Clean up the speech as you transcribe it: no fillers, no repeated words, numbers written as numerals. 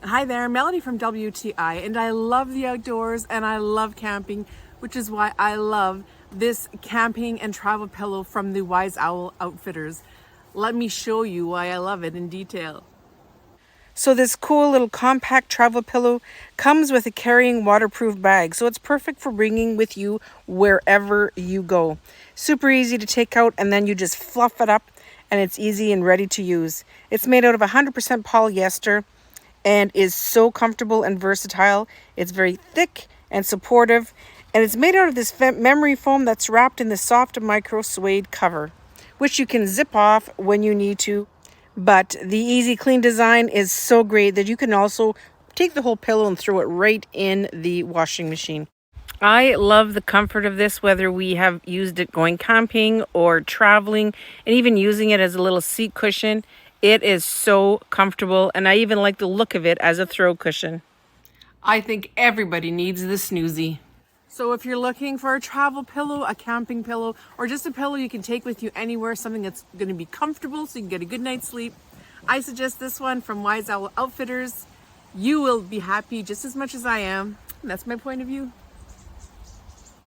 Hi there, Melody from WTI, and I love the outdoors and I love camping, which is why I love this camping and travel pillow from the Wise Owl Outfitters. Let me show you why I love it in detail. So this cool little compact travel pillow comes with a carrying waterproof bag, so it's perfect for bringing with you wherever you go. Super easy to take out, and then you just fluff it up and it's easy and ready to use. It's made out of 100% polyester and is so comfortable and versatile. It's very thick and supportive, and it's made out of this memory foam that's wrapped in the soft micro-suede cover, which you can zip off when you need to. But the easy clean design is so great that you can also take the whole pillow and throw it right in the washing machine. I love the comfort of this, whether we have used it going camping or traveling, and even using it as a little seat cushion. It is so comfortable, and I even like the look of it as a throw cushion. I think everybody needs this snoozy. So if you're looking for a travel pillow, a camping pillow, or just a pillow you can take with you anywhere, something that's going to be comfortable so you can get a good night's sleep, I suggest this one from Wise Owl Outfitters. You will be happy just as much as I am. That's my point of view.